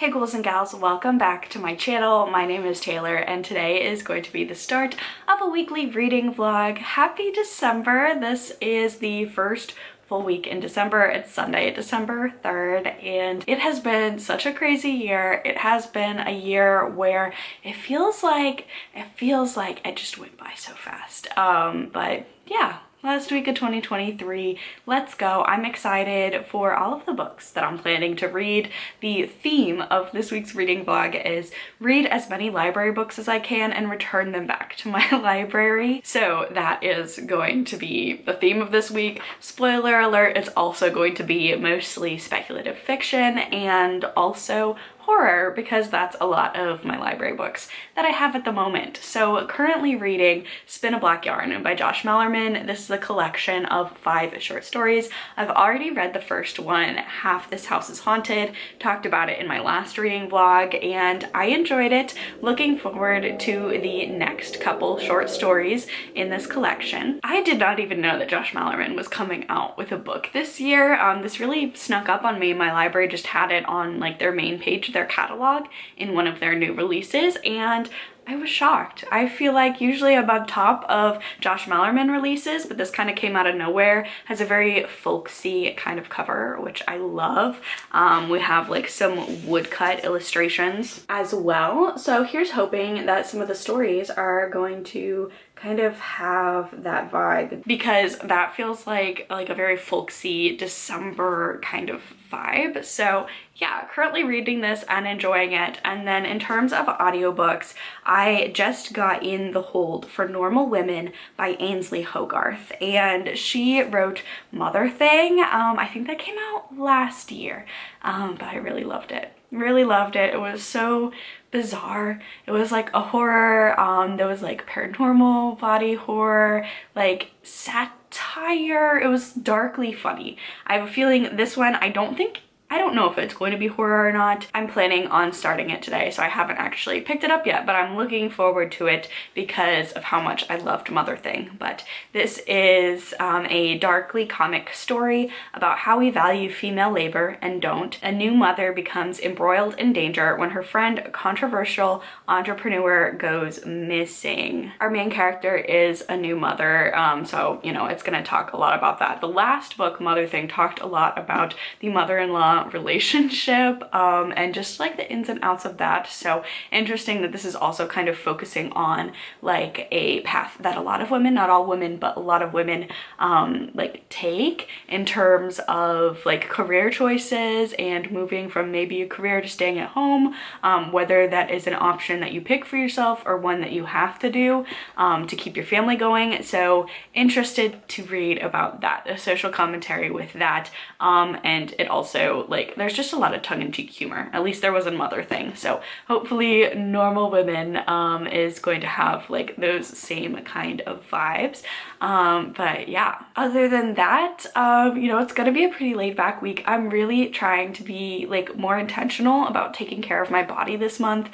Hey ghouls and gals, welcome back to my channel. My name is Taylor and today is going to be the start of a weekly reading vlog. Happy December! This is the first full week in December. It's Sunday, December 3rd, and it has been such a crazy year. It has been a year where it feels like it just went by so fast. But yeah. Last week of 2023, let's go. I'm excited for all of the books that I'm planning to read. The theme of this week's reading vlog is read as many library books as I can and return them back to my library. So that is going to be the theme of this week. Spoiler alert, it's also going to be mostly speculative fiction and also horror, because that's a lot of my library books that I have at the moment. So currently reading Spin a Black Yarn by Josh Malerman. This is a collection of 5 short stories. I've already read the first one, Half This House is Haunted, talked about it in my last reading vlog, and I enjoyed it. Looking forward to the next couple short stories in this collection. I did not even know that Josh Malerman was coming out with a book this year. This really snuck up on me. My library just had it on like their main page, their catalog, in one of their new releases, and I was shocked. I feel like usually I'm on top of Josh Malerman releases, but this kind of came out of nowhere. Has a very folksy kind of cover, which I love. We have like some woodcut illustrations as well. So here's hoping that some of the stories are going to kind of have that vibe, because that feels like a very folksy December kind of vibe. So yeah, currently reading this and enjoying it. And then in terms of audiobooks, I just got in the hold for Normal Women by Ainslie Hogarth, and she wrote Mother Thing. I think that came out last year, but I really loved it. Really loved it. It was so bizarre. It was like a horror. There was like paranormal body horror, like satire. It was darkly funny. I have a feeling this one, I don't know if it's going to be horror or not. I'm planning on starting it today, so I haven't actually picked it up yet, but I'm looking forward to it because of how much I loved Mother Thing. But this is a darkly comic story about how we value female labor and don't. A new mother becomes embroiled in danger when her friend, a controversial entrepreneur, goes missing. Our main character is a new mother, so you know, it's gonna talk a lot about that. The last book, Mother Thing, talked a lot about the mother-in-law relationship and just like the ins and outs of that. So interesting that this is also kind of focusing on like a path that a lot of women, not all women, but a lot of women like take in terms of like career choices and moving from maybe a career to staying at home, whether that is an option that you pick for yourself or one that you have to do to keep your family going. So interested to read about that, a social commentary with that, and it also like there's just a lot of tongue-in-cheek humor. At least there was a Mother Thing. So hopefully Normal Women is going to have like those same kind of vibes. But yeah, other than that, you know, it's gonna be a pretty laid back week. I'm really trying to be like more intentional about taking care of my body this month,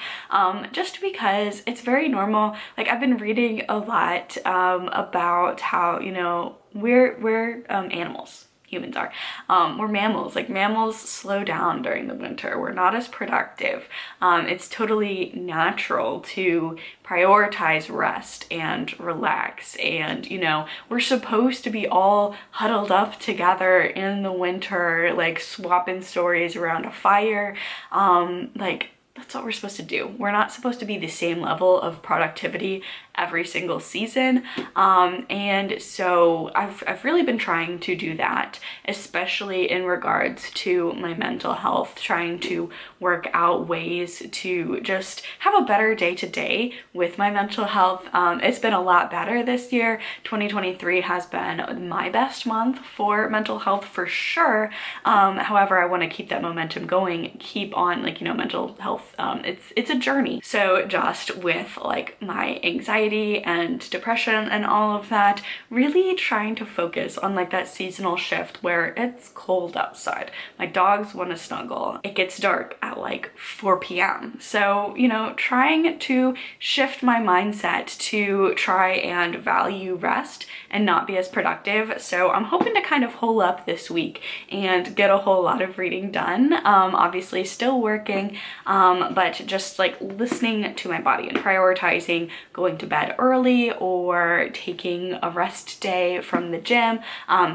just because it's very normal. Like I've been reading a lot about how, you know, we're animals. Humans are. We're mammals. Like mammals slow down during the winter. We're not as productive. It's totally natural to prioritize rest and relax, and you know, we're supposed to be all huddled up together in the winter, like swapping stories around a fire. Like that's what we're supposed to do. We're not supposed to be the same level of productivity every single season, and so I've really been trying to do that, especially in regards to my mental health, trying to work out ways to just have a better day-to-day with my mental health. It's been a lot better this year. 2023 has been my best month for mental health for sure. However, I want to keep that momentum going, keep on, like, you know, mental health health. It's a journey. So just with like my anxiety and depression and all of that, really trying to focus on like that seasonal shift where it's cold outside. My dogs want to snuggle. It gets dark at like 4 p.m. So, you know, trying to shift my mindset to try and value rest and not be as productive. So I'm hoping to kind of hole up this week and get a whole lot of reading done. Obviously still working, but just like listening to my body and prioritizing going to bed early or taking a rest day from the gym,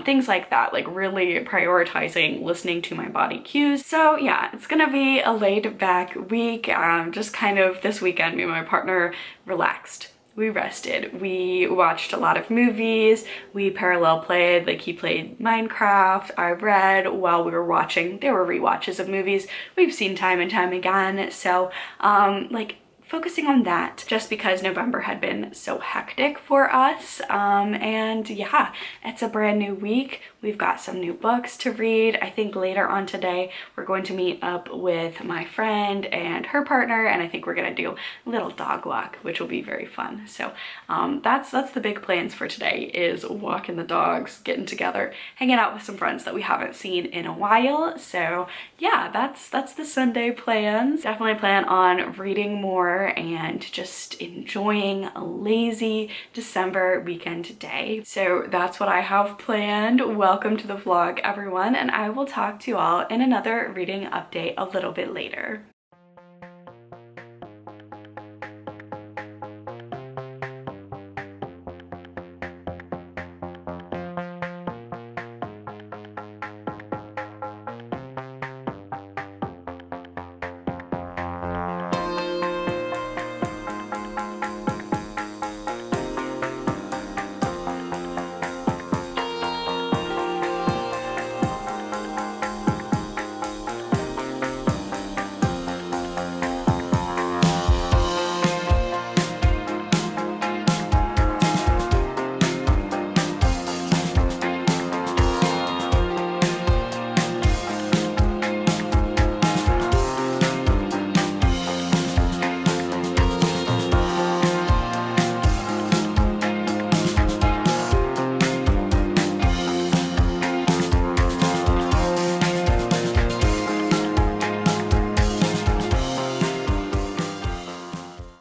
things like that, like really prioritizing listening to my body cues. So yeah, it's gonna be a laid back week. Just kind of this weekend, me and my partner relaxed. We rested. We watched a lot of movies. We parallel played, like he played Minecraft. I read while we were watching. There were rewatches of movies we've seen time and time again. So like focusing on that, just because November had been so hectic for us. And yeah, it's a brand new week. We've got some new books to read. I think later on today, we're going to meet up with my friend and her partner, and I think we're gonna do a little dog walk, which will be very fun. So that's the big plans for today, is walking the dogs, getting together, hanging out with some friends that we haven't seen in a while. So yeah, that's the Sunday plans. Definitely plan on reading more and just enjoying a lazy December weekend day. So that's what I have planned. Welcome to the vlog, everyone, and I will talk to you all in another reading update a little bit later.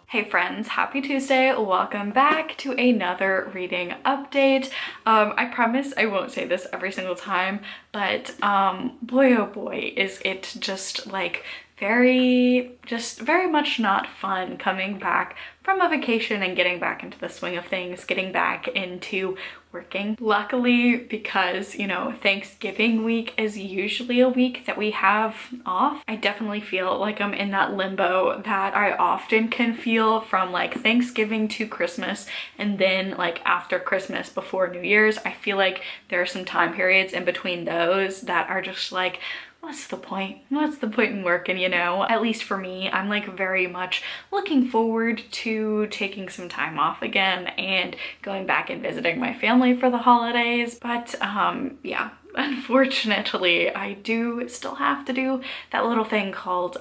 Hey friends, happy Tuesday. Welcome back to another reading update. I promise I won't say this every single time, but boy oh boy, is it just like very much not fun coming back from a vacation and getting back into the swing of things, getting back into working. Luckily, because, you know, Thanksgiving week is usually a week that we have off, I definitely feel like I'm in that limbo that I often can feel from like Thanksgiving to Christmas, and then like after Christmas before New Year's. I feel like there are some time periods in between those that are just like, what's the point? What's the point in working, you know? At least for me, I'm like very much looking forward to taking some time off again and going back and visiting my family for the holidays. But yeah, unfortunately, I do still have to do that little thing called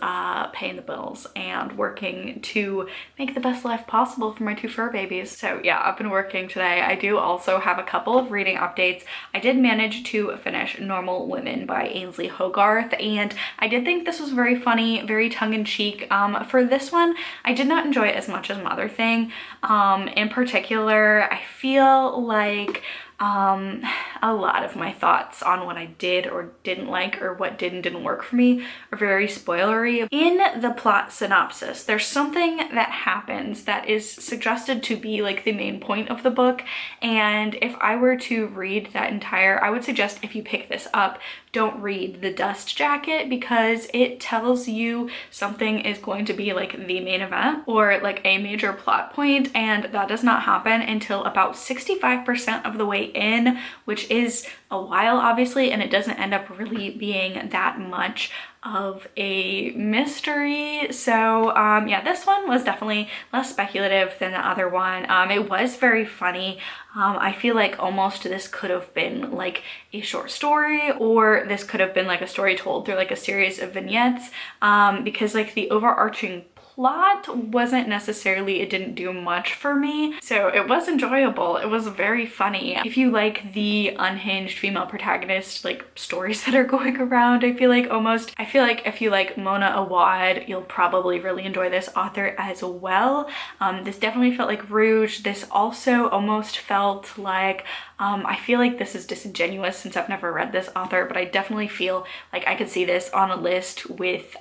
paying the bills and working to make the best life possible for my two fur babies. So yeah, I've been working today. I do also have a couple of reading updates. I did manage to finish Normal Women by Ainslie Hogarth, and I did think this was very funny, very tongue-in-cheek. For this one, I did not enjoy it as much as Mother Thing. In particular, I feel like a lot of my thoughts on what I did or didn't like, or what did and didn't work for me, are very spoilery. In the plot synopsis, there's something that happens that is suggested to be like the main point of the book, and if I were to read that entire, I would suggest if you pick this up, don't read the dust jacket, because it tells you something is going to be like the main event or like a major plot point, and that does not happen until about 65% of the way in, which is a while obviously, and it doesn't end up really being that much of a mystery. So yeah, this one was definitely less speculative than the other one. It was very funny. I feel like almost this could have been like a short story, or this could have been like a story told through like a series of vignettes, because like the overarching plot wasn't necessarily, it didn't do much for me. So it was enjoyable. It was very funny. If you like the unhinged female protagonist like stories that are going around, I feel like if you like Mona Awad, you'll probably really enjoy this author as well. This definitely felt like Rouge. This also almost felt like, I feel like this is disingenuous since I've never read this author, but I definitely feel like I could see this on a list with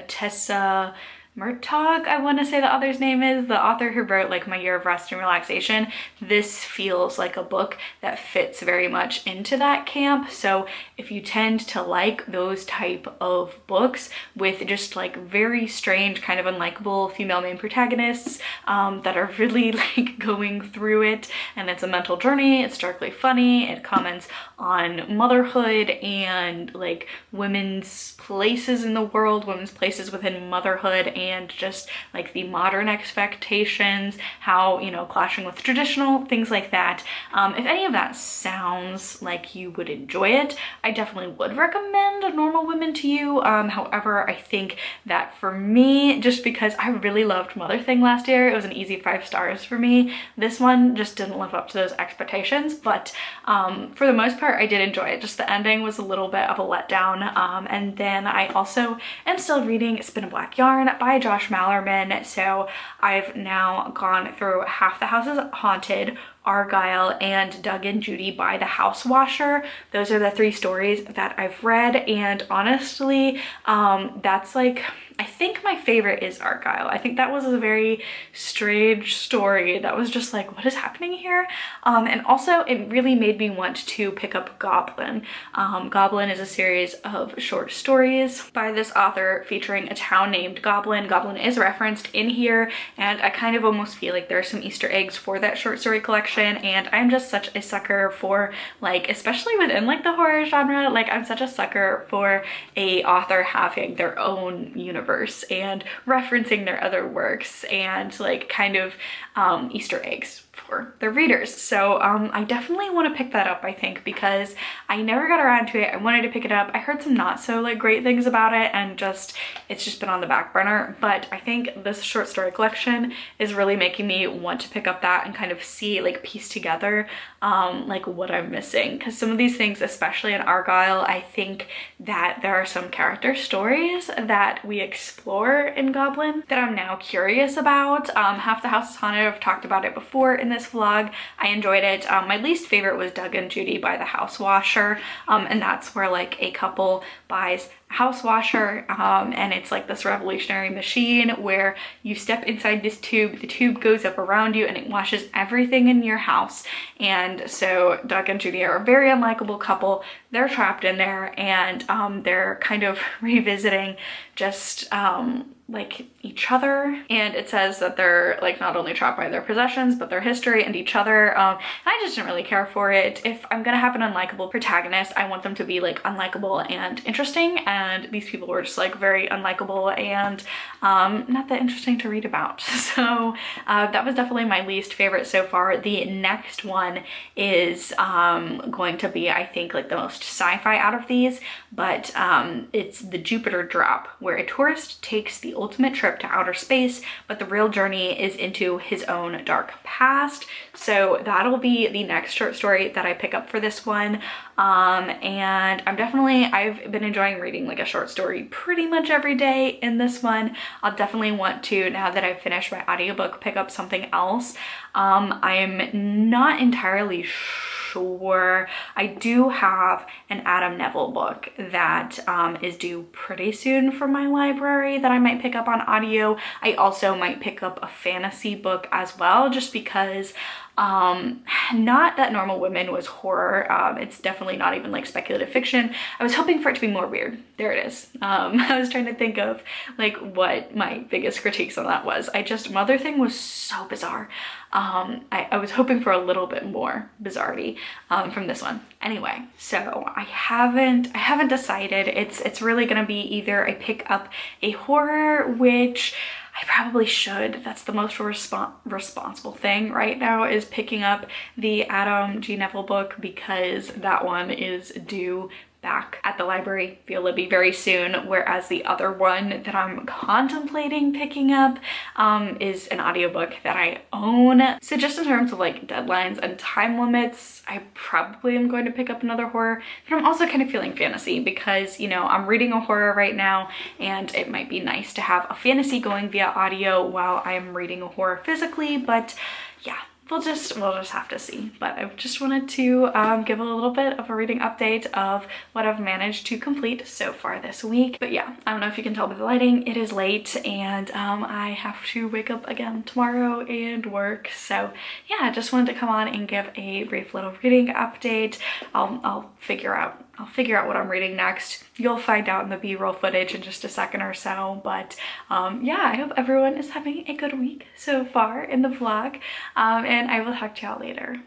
Tessa Murtaugh, I want to say the author's name is, the author who wrote like My Year of Rest and Relaxation. This feels like a book that fits very much into that camp. So if you tend to like those type of books with just like very strange, kind of unlikable female main protagonists that are really like going through it, and it's a mental journey, it's darkly funny, it comments on motherhood and like women's places in the world, women's places within motherhood, and just like the modern expectations, how, you know, clashing with traditional, things like that. If any of that sounds like you would enjoy it, I definitely would recommend Normal Women to you. However, I think that for me, just because I really loved Mother Thing last year, it was an easy 5 stars for me. This one just didn't live up to those expectations, but for the most part, I did enjoy it. Just the ending was a little bit of a letdown. And then I also am still reading Spin a Black Yarn by Josh Malerman. So I've now gone through Half the House is Haunted, Argyle, and Doug and Judy by the House Washer. Those are the 3 stories that I've read, and honestly, that's like, I think my favorite is Argyle. I think that was a very strange story that was just like, what is happening here? And also it really made me want to pick up Goblin. Goblin is a series of short stories by this author featuring a town named Goblin. Goblin is referenced in here, and I kind of almost feel like there are some Easter eggs for that short story collection, and I'm just such a sucker for, like, especially within like the horror genre, like I'm such a sucker for a author having their own universe and referencing their other works and like kind of Easter eggs for their readers. So I definitely want to pick that up, I think, because I never got around to it. I wanted to pick it up. I heard some not so like great things about it, and it's just been on the back burner. But I think this short story collection is really making me want to pick up that and kind of see, like, piece together like what I'm missing, because some of these things, especially in Argyle, I think that there are some character stories that we explore in Goblin that I'm now curious about. Half the House is Haunted, I've talked about it before in this vlog. I enjoyed it. My least favorite was Doug and Judy by the House Washer, and that's where like a couple buys house washer, and it's like this revolutionary machine where you step inside this tube, the tube goes up around you and it washes everything in your house. And so Doug and Judy are a very unlikable couple. They're trapped in there, and they're kind of revisiting just like each other, and it says that they're like not only trapped by their possessions but their history and each other. I just didn't really care for it. If I'm gonna have an unlikable protagonist, I want them to be like unlikable and interesting, and these people were just like very unlikable and not that interesting to read about. So that was definitely my least favorite so far. The next one is going to be, I think, like the most sci-fi out of these, but it's The Jupiter Drop, where a tourist takes the ultimate trip to outer space, but the real journey is into his own dark past. So that'll be the next short story that I pick up for this one. And I've been enjoying reading like a short story pretty much every day in this one. I'll definitely want to, now that I've finished my audiobook, pick up something else. I'm not entirely sure. I do have an Adam Neville book that is due pretty soon from my library that I might pick up on audio. I also might pick up a fantasy book as well, just because Not That Normal Women was horror. It's definitely not even like speculative fiction. I was hoping for it to be more weird. There it is. I was trying to think of like what my biggest critiques on that was. Mother Thing was so bizarre. I was hoping for a little bit more bizarrety from this one. Anyway, so I haven't decided. It's really gonna be either I pick up a horror, which I probably should. That's the most responsible thing right now, is picking up the Adam G. Neville book, because that one is due back at the library via Libby very soon, whereas the other one that I'm contemplating picking up is an audiobook that I own. So just in terms of like deadlines and time limits, I probably am going to pick up another horror, but I'm also kind of feeling fantasy because, you know, I'm reading a horror right now and it might be nice to have a fantasy going via audio while I'm reading a horror physically. But yeah, we'll just have to see. But I just wanted to give a little bit of a reading update of what I've managed to complete so far this week. But yeah, I don't know if you can tell by the lighting, it is late and I have to wake up again tomorrow and work. So yeah, I just wanted to come on and give a brief little reading update. I'll figure out what I'm reading next. You'll find out in the B-roll footage in just a second or so. But yeah, I hope everyone is having a good week so far in the vlog. And I will talk to y'all later.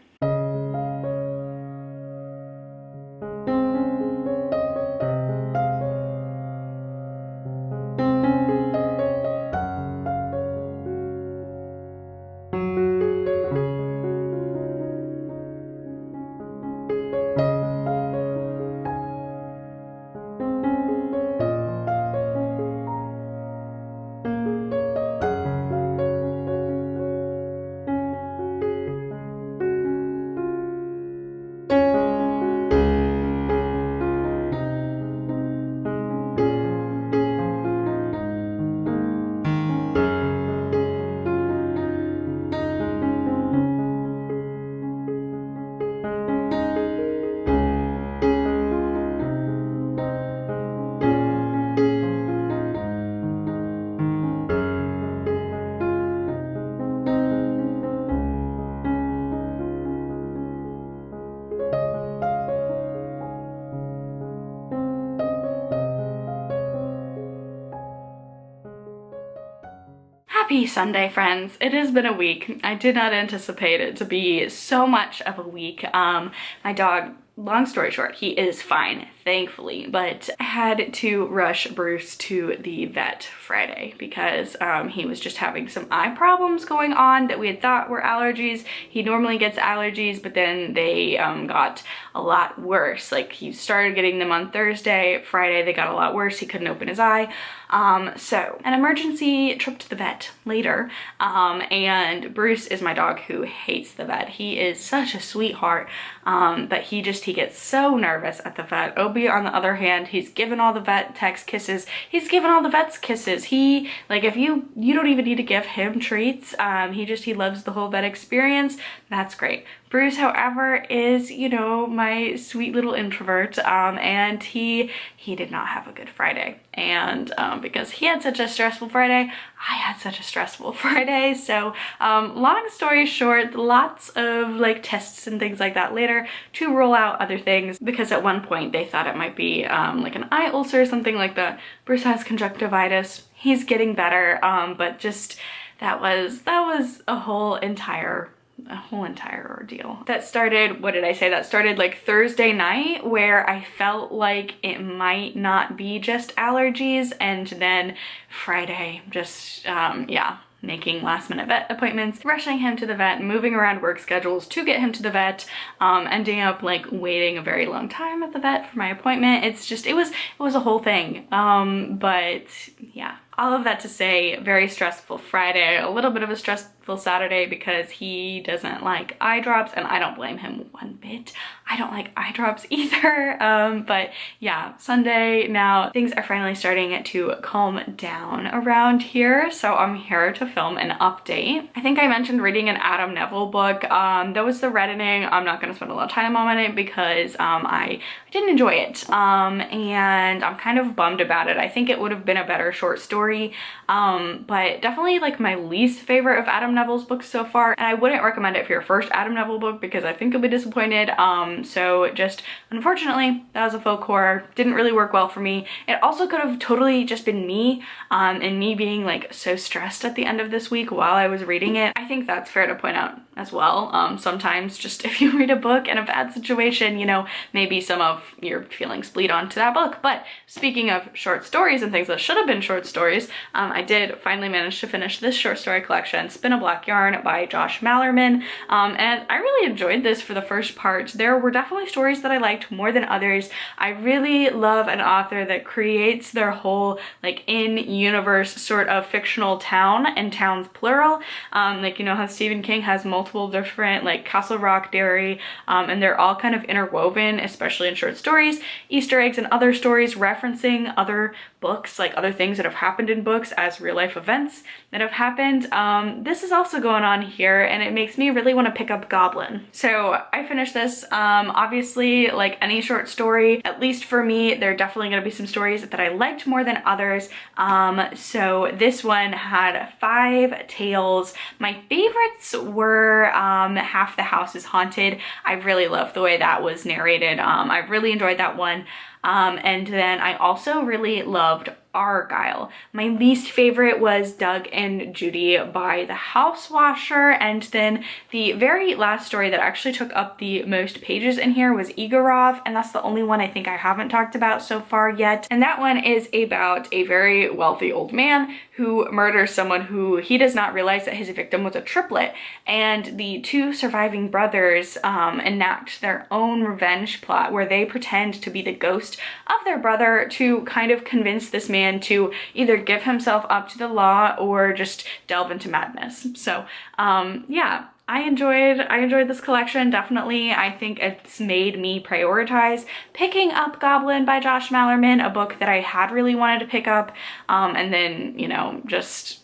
Happy Sunday, friends. It has been a week. I did not anticipate it to be so much of a week. My dog, long story short, he is fine, thankfully, but I had to rush Bruce to the vet Friday because he was just having some eye problems going on that we had thought were allergies. He normally gets allergies, but then they got a lot worse. Like, he started getting them on Thursday. Friday they got a lot worse. He couldn't open his eye. So an emergency trip to the vet later, and Bruce is my dog who hates the vet. He is such a sweetheart, but he gets so nervous at the vet. Obi, on the other hand, he's given all the vet techs kisses. He's given all the vets kisses. He, like, if you don't even need to give him treats. He loves the whole vet experience. That's great. Bruce, however, is, you know, my sweet little introvert, and he did not have a good Friday. And because he had such a stressful Friday, I had such a stressful Friday. So long story short, lots of like tests and things like that later to rule out other things, because at one point they thought it might be like an eye ulcer or something like that. Bruce has conjunctivitis. He's getting better, but just that was a whole entire ordeal. That started, what did I say? That started like Thursday night, where I felt like it might not be just allergies, and then Friday just, yeah, making last minute vet appointments, rushing him to the vet, moving around work schedules to get him to the vet, ending up like waiting a very long time at the vet for my appointment. It's just, it was a whole thing. But yeah, all of that to say, very stressful Friday, a little bit of a stressful Saturday because he doesn't like eye drops, and I don't blame him one bit. I don't like eye drops either. But yeah, Sunday now, things are finally starting to calm down around here, so I'm here to film an update. I think I mentioned reading an Adam Neville book. That was the reddening. I'm not gonna spend a lot of time on it because I didn't enjoy it, and I'm kind of bummed about it. I think it would have been a better short story, but definitely like my least favorite of Adam Neville's books so far, and I wouldn't recommend it for your first Adam Neville book because I think you'll be disappointed. So just unfortunately, that was a faux horror. Didn't really work well for me. It also could have totally just been me, and me being like so stressed at the end of this week while I was reading it. I think that's fair to point out as well. Sometimes just if you read a book in a bad situation, you know, maybe some of your feelings bleed onto that book. But speaking of short stories and things that should have been short stories, I did finally manage to finish this short story collection, Spin a Black Yarn by Josh Malerman, and I really enjoyed this for the first part. There were definitely stories that I liked more than others. I really love an author that creates their whole like in-universe sort of fictional town, and towns plural. Like, you know how Stephen King has multiple different like Castle Rock, Derry, and they're all kind of interwoven, especially in short stories, Easter eggs and other stories referencing other books, like other things that have happened in books as real life events that have happened. This is also going on here, and it makes me really want to pick up Goblin. So I finished this. Obviously, like any short story, at least for me, there are definitely going to be some stories that I liked more than others. So this one had 5 tales. My favorites were Half the House is Haunted. I really loved the way that was narrated. I really enjoyed that one. And then I also really loved Argyle. My least favorite was Doug and Judy by the House Washer, and then the very last story that actually took up the most pages in here was Igorov, and that's the only one I think I haven't talked about so far yet. And that one is about a very wealthy old man who murders someone who he does not realize that his victim was a triplet, and the 2 surviving brothers enact their own revenge plot where they pretend to be the ghost of their brother to kind of convince this man to either give himself up to the law or just delve into madness. So yeah, I enjoyed this collection, definitely. I think it's made me prioritize picking up Goblin by Josh Malerman, a book that I had really wanted to pick up, and then, you know, just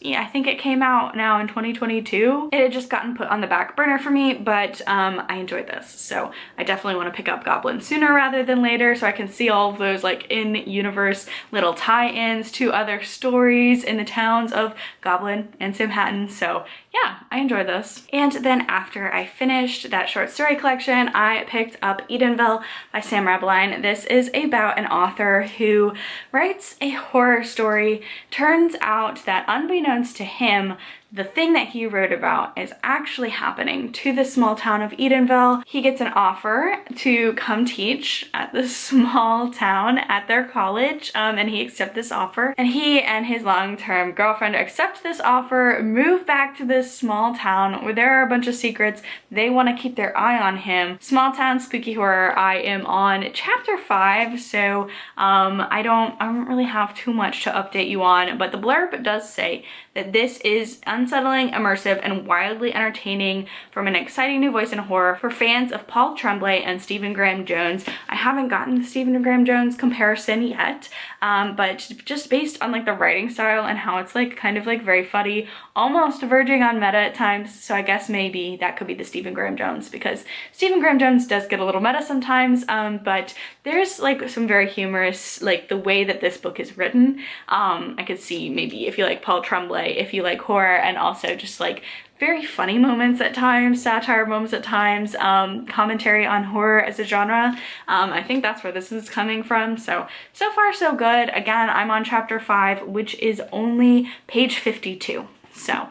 yeah, I think it came out now in 2022. It had just gotten put on the back burner for me, but I enjoyed this. So I definitely want to pick up Goblin sooner rather than later, so I can see all of those like in-universe little tie-ins to other stories in the towns of Goblin and Simhattan. So yeah, I enjoyed this. And then after I finished that short story collection, I picked up Edenville by Sam Rebelein. This is about an author who writes a horror story. Turns out that unbeknownst to him, the thing that he wrote about is actually happening to the small town of Edenville. He gets an offer to come teach at this small town at their college, and he accepts this offer. And he and his long-term girlfriend accept this offer, move back to this small town where there are a bunch of secrets. They want to keep their eye on him. Small town spooky horror. I am on chapter 5, so I don't really have too much to update you on, but the blurb does say that this is unsettling, immersive, and wildly entertaining from an exciting new voice in horror for fans of Paul Tremblay and Stephen Graham Jones. I haven't gotten the Stephen Graham Jones comparison yet, but just based on like the writing style and how it's like kind of like very funny, almost verging on meta at times, so I guess maybe that could be the Stephen Graham Jones, because Stephen Graham Jones does get a little meta sometimes, but there's like some very humorous, like the way that this book is written. I could see maybe if you like Paul Tremblay, if you like horror, and also just like very funny moments at times, satire moments at times, commentary on horror as a genre. I think that's where this is coming from. So far so good. Again, I'm on chapter 5, which is only page 52. So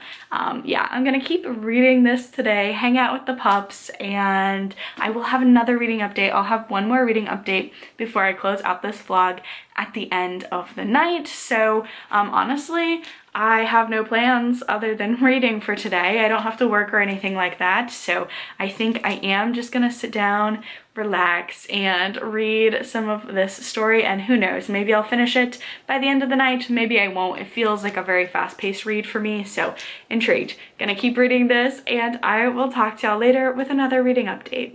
yeah, I'm gonna keep reading this today, hang out with the pups, and I will have another reading update. I'll have one more reading update before I close out this vlog at the end of the night. So honestly, I have no plans other than reading for today. I don't have to work or anything like that. So I think I am just gonna sit down, relax, and read some of this story, and who knows, maybe I'll finish it by the end of the night, maybe I won't. It feels like a very fast-paced read for me, so intrigued. Gonna keep reading this, and I will talk to y'all later with another reading update.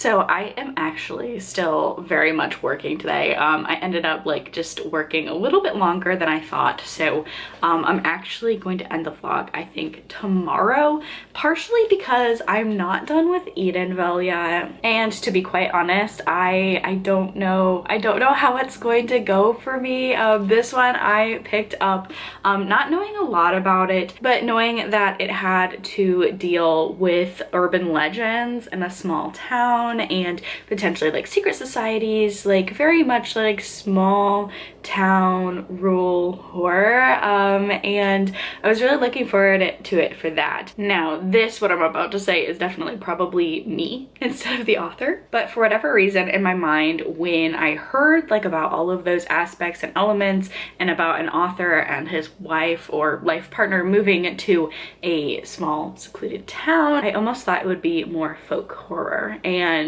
So I am actually still very much working today. I ended up like just working a little bit longer than I thought. So I'm actually going to end the vlog, I think, tomorrow, partially because I'm not done with Edenville yet. And to be quite honest, I don't know how it's going to go for me. This one I picked up not knowing a lot about it, but knowing that it had to deal with urban legends in a small town and potentially like secret societies, like very much like small town rural horror, and I was really looking forward to it for that. Now this, what I'm about to say, is definitely probably me instead of the author, but for whatever reason in my mind, when I heard like about all of those aspects and elements and about an author and his wife or life partner moving to a small secluded town, I almost thought it would be more folk horror. And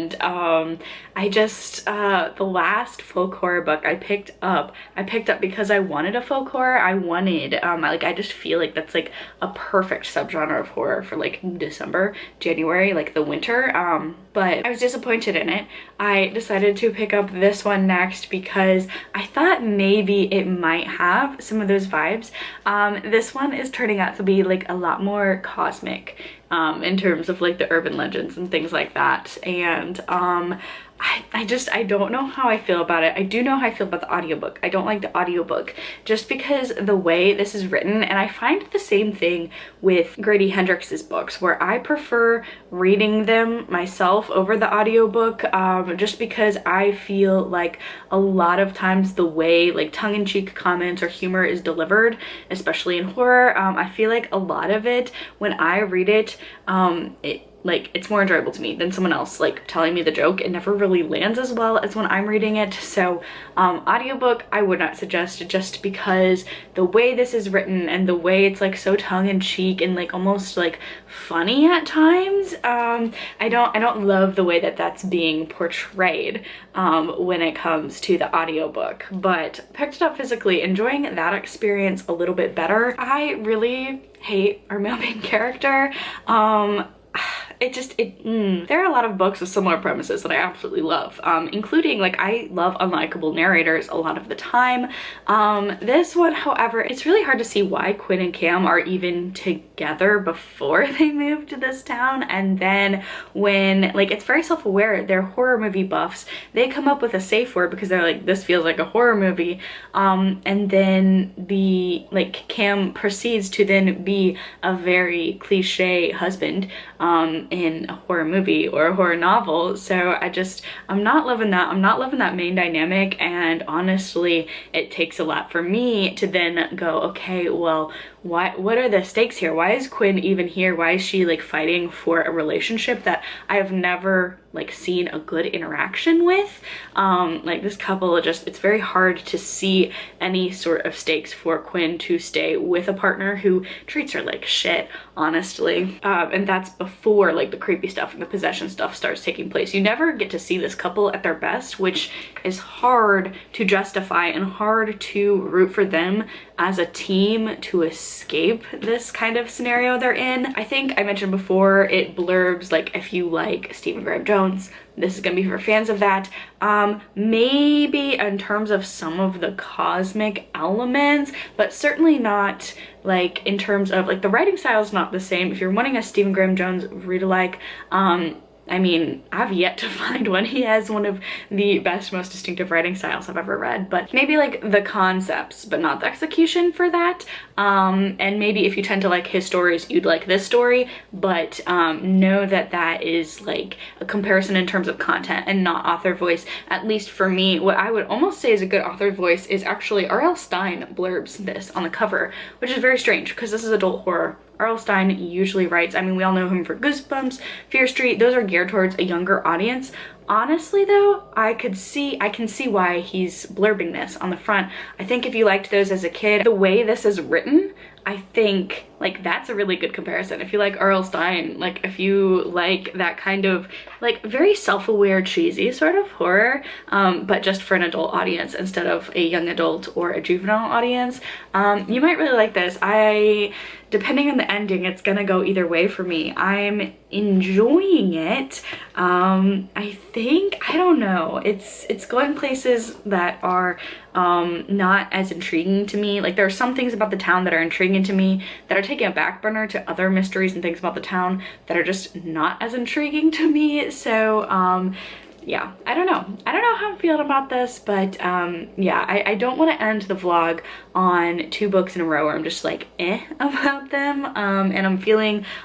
I just the last folk horror book I picked up because I wanted a folk horror. I just feel like that's like a perfect subgenre of horror for like December, January, like the winter. But I was disappointed in it. I decided to pick up this one next because I thought maybe it might have some of those vibes. This one is turning out to be like a lot more cosmic in terms of like the urban legends and things like that. And I don't know how I feel about it. I do know how I feel about the audiobook. I don't like the audiobook just because the way this is written, and I find the same thing with Grady Hendrix's books where I prefer reading them myself over the audiobook, just because I feel like a lot of times the way like tongue-in-cheek comments or humor is delivered, especially in horror, I feel like a lot of it when I read it, it's more enjoyable to me than someone else like telling me the joke. It never really lands as well as when I'm reading it. So audiobook I would not suggest, just because the way this is written and the way it's like so tongue-in-cheek and like almost like funny at times, I don't love the way that that's being portrayed when it comes to the audiobook. But picked it up physically, enjoying that experience a little bit better. I really hate our male main character. There are a lot of books with similar premises that I absolutely love, including like I love unlikable narrators a lot of the time. This one, however, it's really hard to see why Quinn and Cam are even together before they moved to this town, and then when like it's very self-aware, they're horror movie buffs, they come up with a safe word because they're like, this feels like a horror movie, and then Cam proceeds to then be a very cliche husband in a horror movie or a horror novel. So I'm not loving that. I'm not loving that main dynamic, and honestly it takes a lot for me to then go, okay, well, what are the stakes here? Why is Quinn even here? Why is she like fighting for a relationship that I have never like seen a good interaction with? Like this couple, it's very hard to see any sort of stakes for Quinn to stay with a partner who treats her like shit, honestly. And that's before like the creepy stuff and the possession stuff starts taking place. You never get to see this couple at their best, which is hard to justify and hard to root for them as a team to escape this kind of scenario they're in. I think I mentioned before, it blurbs like if you like Stephen Graham Jones, this is gonna be for fans of that. Maybe in terms of some of the cosmic elements, but certainly not like in terms of like the writing style is not the same. If you're wanting a Stephen Graham Jones read-alike, I mean, I've yet to find one. He has one of the best, most distinctive writing styles I've ever read, but maybe like the concepts, but not the execution for that. And maybe if you tend to like his stories, you'd like this story, but know that that is like a comparison in terms of content and not author voice. At least for me, what I would almost say is a good author voice is actually R.L. Stine blurbs this on the cover, which is very strange because this is adult horror. R.L. Stine usually writes, I mean, we all know him for Goosebumps, Fear Street, those are geared towards a younger audience. Honestly though, I can see why he's blurbing this on the front. I think if you liked those as a kid, the way this is written, I think like that's a really good comparison. If you like R.L. Stine, like if you like that kind of like very self-aware, cheesy sort of horror, but just for an adult audience instead of a young adult or a juvenile audience, you might really like this. Depending on the ending, it's gonna go either way for me. I'm enjoying it. I don't know. It's going places that are not as intriguing to me. Like there are some things about the town that are intriguing to me that are taking a back burner to other mysteries and things about the town that are just not as intriguing to me. So yeah, I don't know how I'm feeling about this, but yeah, I don't want to end the vlog on 2 books in a row where I'm just like about them, and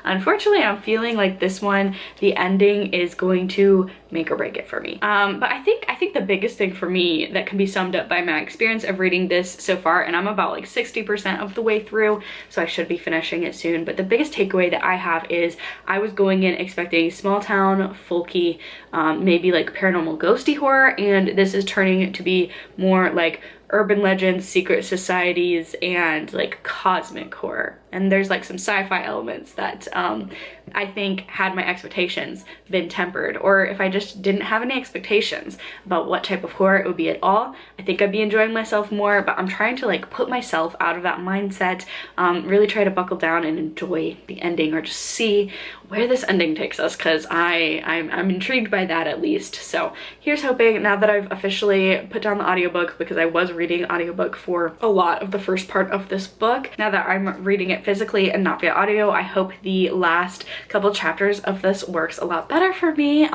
unfortunately I'm feeling like this one, the ending is going to make or break it for me. But I think the biggest thing for me that can be summed up by my experience of reading this so far, and I'm about like 60% of the way through, so I should be finishing it soon, but the biggest takeaway that I have is I was going in expecting small town, folky, maybe like paranormal ghosty horror, and this is turning to be more like urban legends, secret societies, and like cosmic horror. And there's like some sci-fi elements that I think had my expectations been tempered, or if I just didn't have any expectations about what type of horror it would be at all, I think I'd be enjoying myself more. But I'm trying to like put myself out of that mindset, really try to buckle down and enjoy the ending, or just see where this ending takes us, because I'm intrigued by that at least. So here's hoping, now that I've officially put down the audiobook, because I was reading audiobook for a lot of the first part of this book, now that I'm reading it physically and not via audio, I hope the last couple chapters of this works a lot better for me.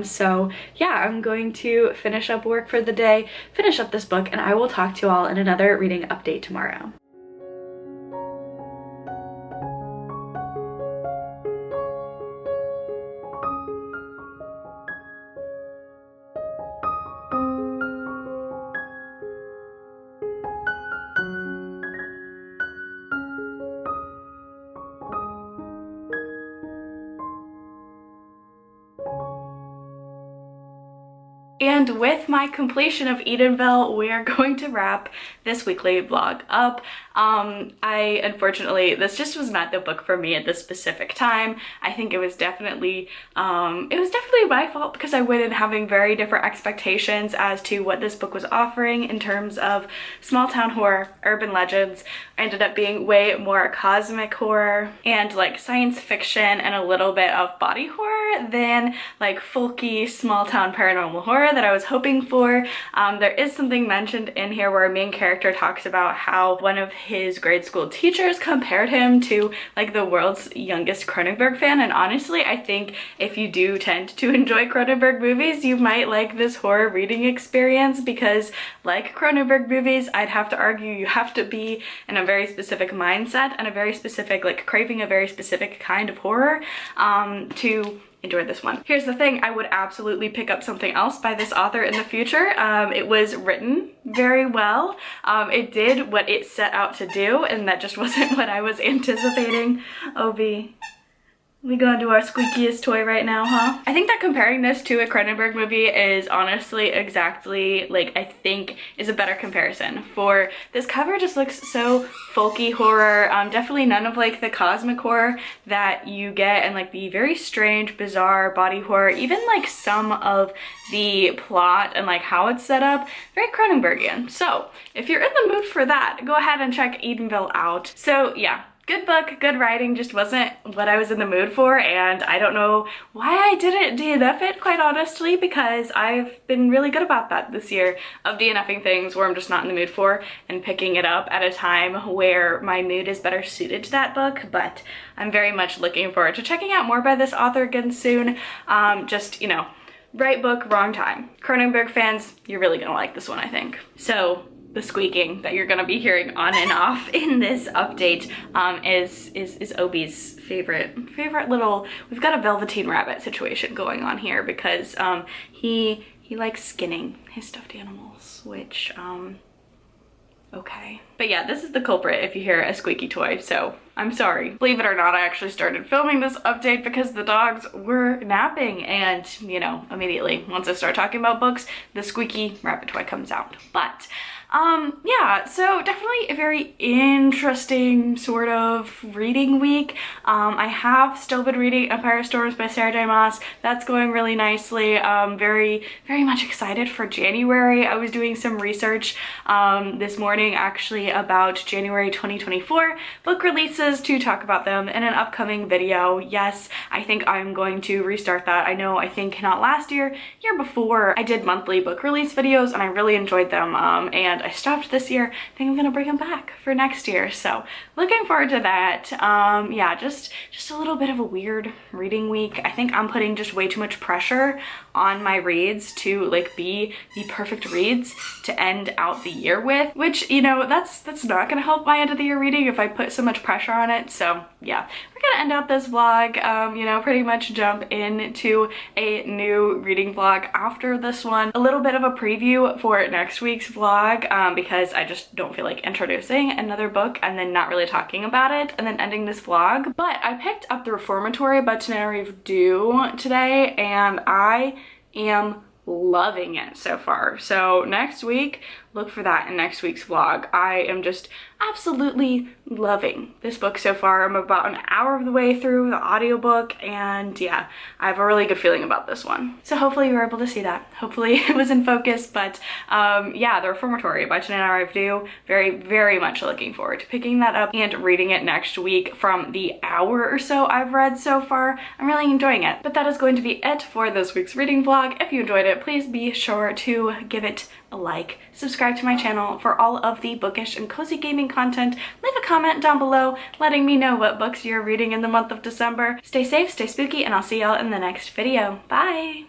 So yeah, I'm going to finish up work for the day, finish up this book, and I will talk to you all in another reading update tomorrow. And with my completion of Edenville, we are going to wrap this weekly vlog up. Unfortunately, this just was not the book for me at this specific time. I think it was definitely my fault, because I went in having very different expectations as to what this book was offering in terms of small town horror, urban legends. I ended up being way more cosmic horror and like science fiction and a little bit of body horror than like folky small town paranormal horror that I was hoping for. There is something mentioned in here where a main character talks about how one of his grade school teachers compared him to like the world's youngest Cronenberg fan, and honestly I think if you do tend to enjoy Cronenberg movies, you might like this horror reading experience, because like Cronenberg movies, I'd have to argue you have to be in a very specific mindset and a very specific, like craving a very specific kind of horror to enjoy this one. Here's the thing, I would absolutely pick up something else by this author in the future. It was written very well. It did what it set out to do, and that just wasn't what I was anticipating. Obi, we gonna do our squeakiest toy right now, huh? I think that comparing this to a Cronenberg movie is honestly exactly, like, I think is a better comparison. For this cover just looks so folky horror, definitely none of like the cosmic horror that you get, and like the very strange, bizarre body horror, even like some of the plot and like how it's set up, very Cronenbergian. So if you're in the mood for that, go ahead and check Edenville out. So yeah, good book, good writing, just wasn't what I was in the mood for, and I don't know why I didn't DNF it, quite honestly, because I've been really good about that this year, of DNFing things where I'm just not in the mood for and picking it up at a time where my mood is better suited to that book. But I'm very much looking forward to checking out more by this author again soon. Just, you know, right book, wrong time. Cronenberg fans, you're really gonna like this one, I think. So the squeaking that you're gonna be hearing on and off in this update is Obi's favorite little, we've got a Velveteen Rabbit situation going on here, because he likes skinning his stuffed animals, which okay. But yeah, this is the culprit if you hear a squeaky toy, so I'm sorry. Believe it or not, I actually started filming this update because the dogs were napping, and you know, immediately once I start talking about books, the squeaky rabbit toy comes out. But yeah, so definitely a very interesting sort of reading week. I have still been reading Empire Storms by Sarah J. Maas. That's going really nicely. Very much excited for January. I was doing some research this morning actually about January 2024 book releases to talk about them in an upcoming video. Yes, I think I'm going to restart that. I think not last year, year before, I did monthly book release videos and I really enjoyed them, and I stopped this year. I think I'm gonna bring them back for next year, so looking forward to that. Yeah, just a little bit of a weird reading week. I think I'm putting just way too much pressure on my reads to like be the perfect reads to end out the year with, which, you know, that's not gonna help my end of the year reading if I put so much pressure on it. So yeah, we're gonna end out this vlog, you know, pretty much jump into a new reading vlog after this one. A little bit of a preview for next week's vlog, because I just don't feel like introducing another book and then not really talking about it and then ending this vlog. But I picked up The Reformatory by Tananarive Due today and I am loving it so far. So next week, look for that in next week's vlog. I am just absolutely loving this book so far. I'm about an hour of the way through the audiobook and yeah, I have a really good feeling about this one. So hopefully you were able to see that. Hopefully it was in focus, but yeah, The Reformatory by Tananarive Due. Very much looking forward to picking that up and reading it next week. From the hour or so I've read so far, I'm really enjoying it. But that is going to be it for this week's reading vlog. If you enjoyed it, please be sure to give it a like, subscribe to my channel for all of the bookish and cozy gaming content, leave a comment down below letting me know what books you're reading in the month of December. Stay safe, stay spooky, and I'll see y'all in the next video. Bye!